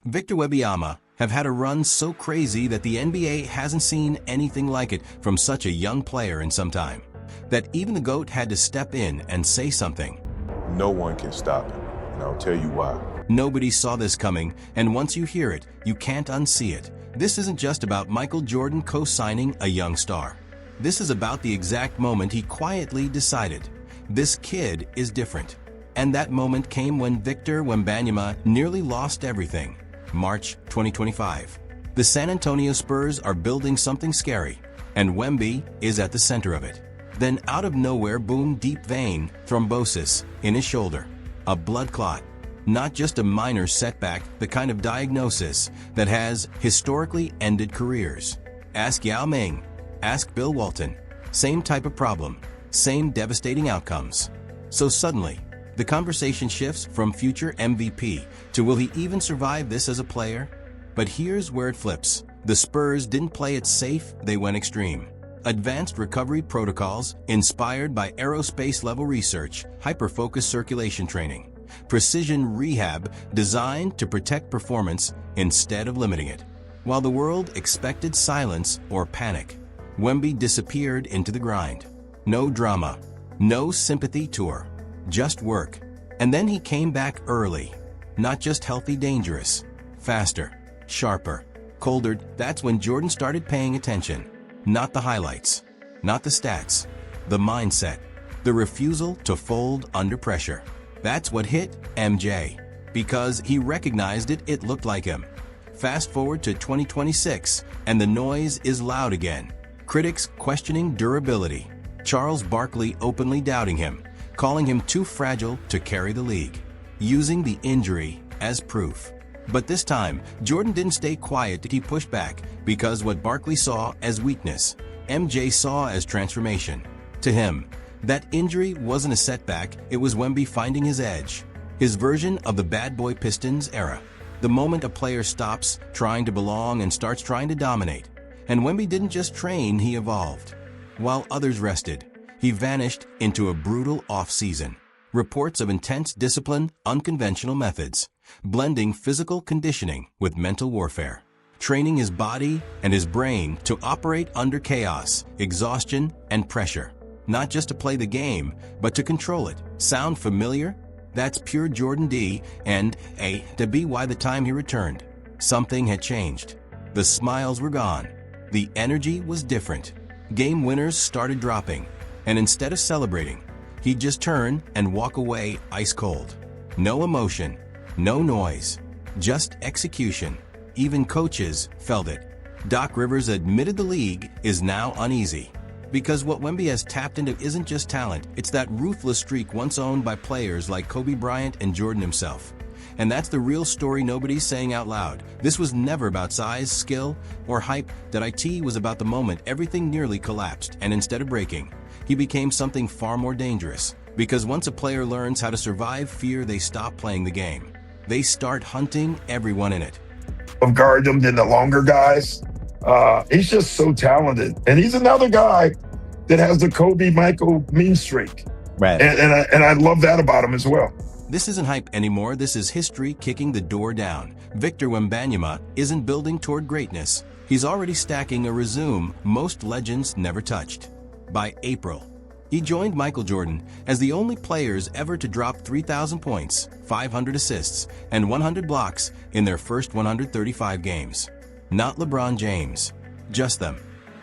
Victor Wembanyama have had a run so crazy that the NBA hasn't seen anything like it from such a young player in some time, that even the GOAT had to step in and say something. No one can stop him, and I'll tell you why. Nobody saw this coming, and once you hear it, you can't unsee it. This isn't just about Michael Jordan co-signing a young star. This is about the exact moment he quietly decided, this kid is different. And that moment came when Victor Wembanyama nearly lost everything. March 2025. The San Antonio Spurs are building something scary, and Wemby is at the center of it. Then out of nowhere, boom, deep vein thrombosis in his shoulder. A blood clot. Not just a minor setback, the kind of diagnosis that has historically ended careers. Ask Yao Ming, ask Bill Walton. Same type of problem, same devastating outcomes. So suddenly, the conversation shifts from future MVP to will he even survive this as a player? But here's where it flips. The Spurs didn't play it safe, they went extreme. Advanced recovery protocols inspired by aerospace-level research, hyper-focused circulation training, precision rehab designed to protect performance instead of limiting it. While the world expected silence or panic, Wemby disappeared into the grind. No drama, no sympathy tour, just work. And then he came back early. Not just healthy, dangerous, faster, sharper, colder. That's when Jordan started paying attention. Not the highlights, not the stats, the mindset, the refusal to fold under pressure. That's what hit MJ, because he recognized it looked like him. Fast forward to 2026, and the noise is loud again. Critics questioning durability. Charles Barkley openly doubting him, calling him too fragile to carry the league, using the injury as proof. But this time, Jordan didn't stay quiet. He pushed back, because what Barkley saw as weakness, MJ saw as transformation. To him, that injury wasn't a setback, it was Wemby finding his edge, his version of the bad boy Pistons era. The moment a player stops trying to belong and starts trying to dominate. And Wemby didn't just train, he evolved. While others rested, he vanished into a brutal off-season. Reports of intense discipline, unconventional methods, blending physical conditioning with mental warfare, training his body and his brain to operate under chaos, exhaustion, and pressure. Not just to play the game, but to control it. Sound familiar? That's pure Jordan D, and to be why the time he returned, something had changed. The smiles were gone. The energy was different. Game winners started dropping, and instead of celebrating, he'd just turn and walk away ice cold. No emotion, no noise, just execution. Even coaches felt it. Doc Rivers admitted the league is now uneasy. Because what Wemby has tapped into isn't just talent, it's that ruthless streak once owned by players like Kobe Bryant and Jordan himself. And that's the real story nobody's saying out loud. This was never about size, skill, or hype. That IT was about the moment everything nearly collapsed, and instead of breaking, he became something far more dangerous. Because once a player learns how to survive fear, they stop playing the game. They start hunting everyone in it. Of guard him than the longer guys. He's just so talented. And he's another guy that has the Kobe Michael mean streak. Right. And I love that about him as well. This isn't hype anymore, this is history kicking the door down. Victor Wembanyama isn't building toward greatness. He's already stacking a resume most legends never touched. By April, he joined Michael Jordan as the only players ever to drop 3,000 points, 500 assists, and 100 blocks in their first 135 games. Not LeBron James, just them.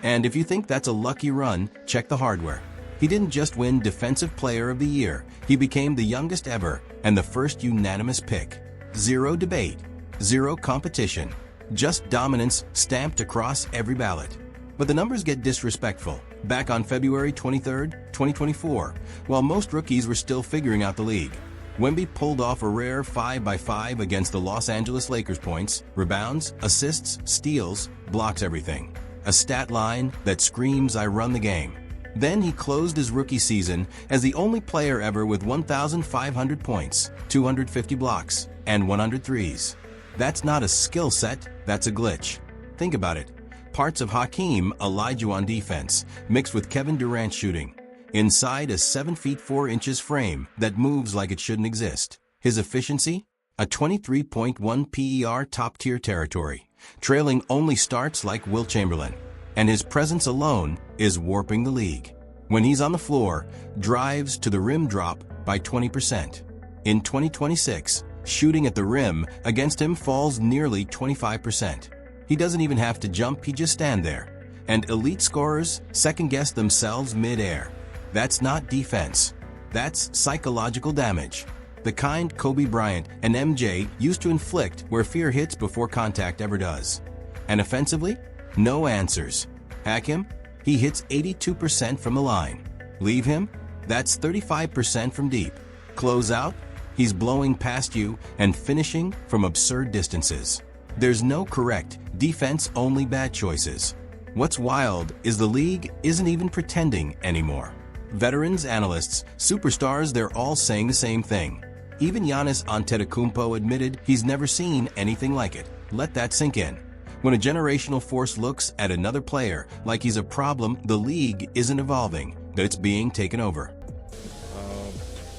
And if you think that's a lucky run, check the hardware. He didn't just win Defensive Player of the Year, he became the youngest ever and the first unanimous pick. Zero debate, zero competition, just dominance stamped across every ballot. But the numbers get disrespectful. Back on February 23, 2024, while most rookies were still figuring out the league, Wemby pulled off a rare 5x5 against the Los Angeles Lakers. Points, rebounds, assists, steals, blocks, everything. A stat line that screams, I run the game. Then he closed his rookie season as the only player ever with 1,500 points, 250 blocks, and 100 threes. That's not a skill set, that's a glitch. Think about it. Parts of Hakeem Olajuwon defense, mixed with Kevin Durant shooting. Inside a 7 feet 4 inches frame that moves like it shouldn't exist. His efficiency? A 23.1 PER top-tier territory, trailing only starts like Wilt Chamberlain. And his presence alone is warping the league. When he's on the floor, drives to the rim drop by 20%. In 2026, shooting at the rim against him falls nearly 25%. He doesn't even have to jump, he just stand there. And elite scorers second-guess themselves mid-air. That's not defense. That's psychological damage. The kind Kobe Bryant and MJ used to inflict where fear hits before contact ever does. And offensively, no answers. Hack him? He hits 82% from the line. Leave him? That's 35% from deep. Close out? He's blowing past you and finishing from absurd distances. There's no correct, defense-only bad choices. What's wild is the league isn't even pretending anymore. Veterans, analysts, superstars, they're all saying the same thing. Even Giannis Antetokounmpo admitted he's never seen anything like it. Let that sink in. When a generational force looks at another player like he's a problem, the league isn't evolving, it's being taken over.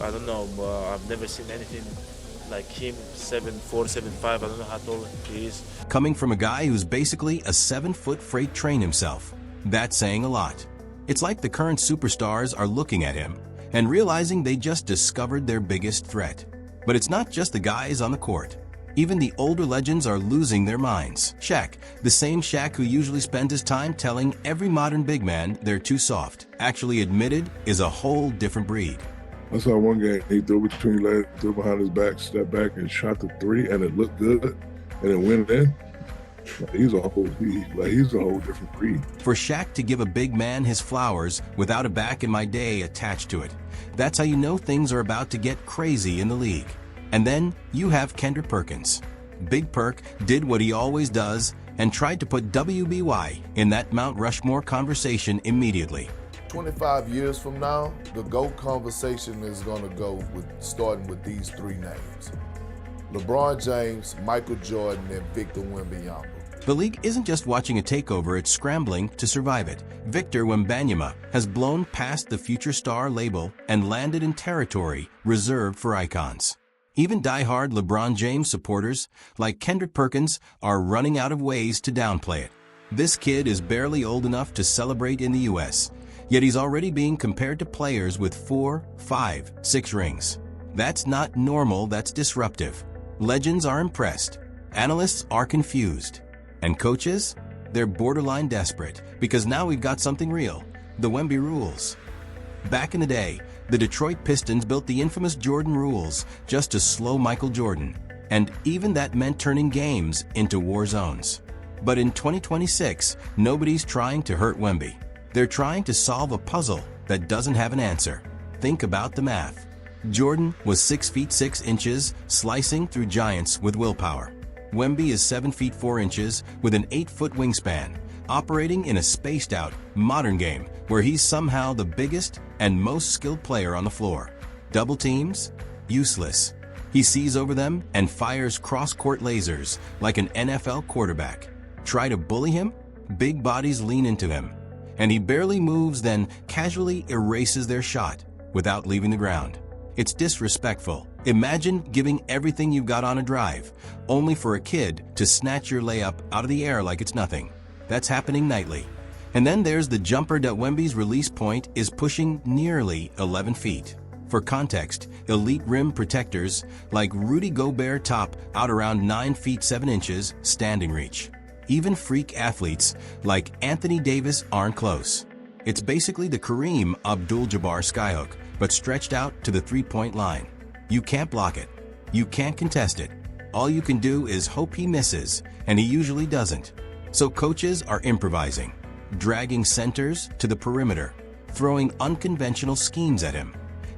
I don't know, I've never seen anything like him, 7'4", 7'5", I don't know how tall he is. Coming from a guy who's basically a 7-foot freight train himself, that's saying a lot. It's like the current superstars are looking at him and realizing they just discovered their biggest threat. But it's not just the guys on the court. Even the older legends are losing their minds. Shaq, the same Shaq who usually spends his time telling every modern big man they're too soft, actually admitted is a whole different breed. I saw one game, he threw between legs, threw behind his back, stepped back and shot the three, and it looked good, and it went in. He's a whole different breed. For Shaq to give a big man his flowers without a back in my day attached to it, that's how you know things are about to get crazy in the league. And then you have Kendrick Perkins. Big Perk did what he always does and tried to put WBY in that Mount Rushmore conversation immediately. 25 years from now, the GOAT conversation is going to go starting with these three names: LeBron James, Michael Jordan, and Victor Wembanyama. The league isn't just watching a takeover, it's scrambling to survive it. Victor Wembanyama has blown past the future star label and landed in territory reserved for icons. Even die-hard LeBron James supporters, like Kendrick Perkins, are running out of ways to downplay it. This kid is barely old enough to celebrate in the US, yet he's already being compared to players with 4, 5, 6 rings. That's not normal, that's disruptive. Legends are impressed. Analysts are confused. And coaches? They're borderline desperate, because now we've got something real. The Wemby rules. Back in the day, the Detroit Pistons built the infamous Jordan rules just to slow Michael Jordan. And even that meant turning games into war zones. But in 2026, nobody's trying to hurt Wemby. They're trying to solve a puzzle that doesn't have an answer. Think about the math. Jordan was 6 feet 6 inches, slicing through giants with willpower. Wemby is 7 feet 4 inches with an 8-foot wingspan, operating in a spaced-out, modern game where he's somehow the biggest and most skilled player on the floor. Double teams? Useless. He sees over them and fires cross-court lasers like an NFL quarterback. Try to bully him? Big bodies lean into him. And he barely moves, then casually erases their shot without leaving the ground. It's disrespectful. Imagine giving everything you've got on a drive, only for a kid to snatch your layup out of the air like it's nothing. That's happening nightly. And then there's the jumper that Wemby's release point is pushing nearly 11 feet. For context, elite rim protectors like Rudy Gobert top out around 9 feet 7 inches standing reach. Even freak athletes like Anthony Davis aren't close. It's basically the Kareem Abdul-Jabbar skyhook, but stretched out to the three-point line. You can't block it. You can't contest it. All you can do is hope he misses, and he usually doesn't. So coaches are improvising, dragging centers to the perimeter, throwing unconventional schemes at him.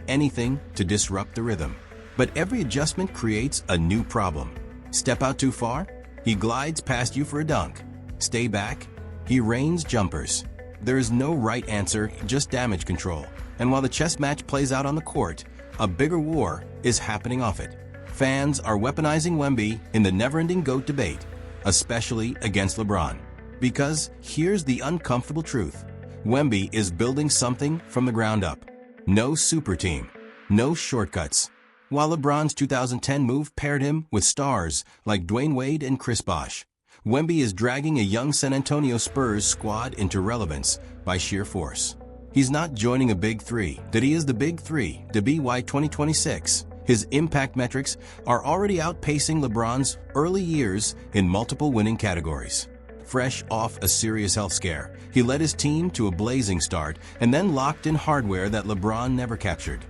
Anything to disrupt the rhythm. But every adjustment creates a new problem. Step out too far? He glides past you for a dunk. Stay back? He rains jumpers. There is no right answer, just damage control. And while the chess match plays out on the court, a bigger war is happening off it. Fans are weaponizing Wemby in the never-ending GOAT debate, especially against LeBron. Because here's the uncomfortable truth. Wemby is building something from the ground up. No super team, no shortcuts, While LeBron's 2010 move paired him with stars like Dwayne Wade and Chris Bosh, Wemby is dragging a young San Antonio Spurs squad into relevance by sheer force. He's not joining a big three, that he is the big three to BY 2026. His impact metrics are already outpacing LeBron's early years in multiple winning categories. Fresh off a serious health scare, he led his team to a blazing start and then locked in hardware that LeBron never captured.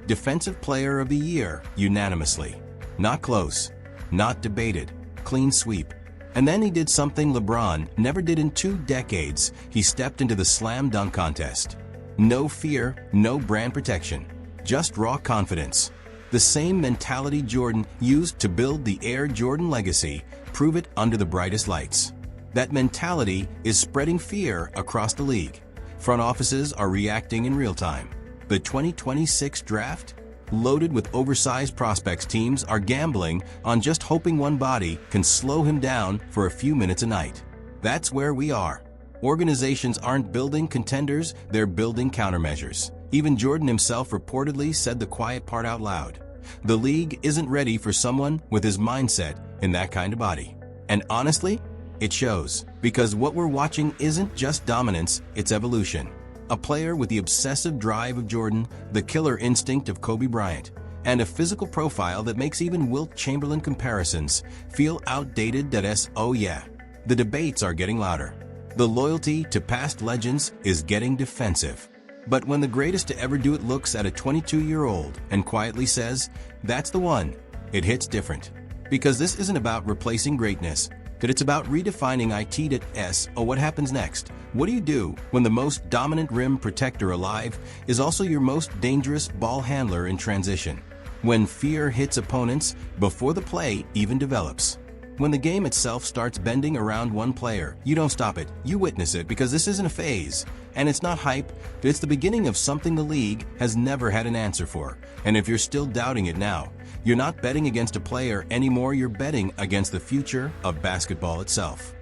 Defensive Player of the Year unanimously. Not close, not debated, clean sweep. And then he did something LeBron never did in 2 decades. He stepped into the slam dunk contest. No fear, no brand protection, just raw confidence. The same mentality Jordan used to build the Air Jordan legacy, prove it under the brightest lights. That mentality is spreading fear across the league. Front offices are reacting in real time. The 2026 draft? Loaded with oversized prospects, teams are gambling on just hoping one body can slow him down for a few minutes a night. That's where we are. Organizations aren't building contenders, they're building countermeasures. Even Jordan himself reportedly said the quiet part out loud. The league isn't ready for someone with his mindset in that kind of body. And honestly, it shows, because what we're watching isn't just dominance, it's evolution. A player with the obsessive drive of Jordan, the killer instinct of Kobe Bryant, and a physical profile that makes even Wilt Chamberlain comparisons feel outdated. Oh yeah, the debates are getting louder. The loyalty to past legends is getting defensive. But when the greatest to ever do it looks at a 22-year-old and quietly says, "That's the one," it hits different. Because this isn't about replacing greatness, that it's about redefining it. What happens next? What do you do when the most dominant rim protector alive is also your most dangerous ball handler in transition? When fear hits opponents before the play even develops? When the game itself starts bending around one player, you don't stop it, you witness it, because this isn't a phase. And it's not hype, it's the beginning of something the league has never had an answer for. And if you're still doubting it now, you're not betting against a player anymore, you're betting against the future of basketball itself.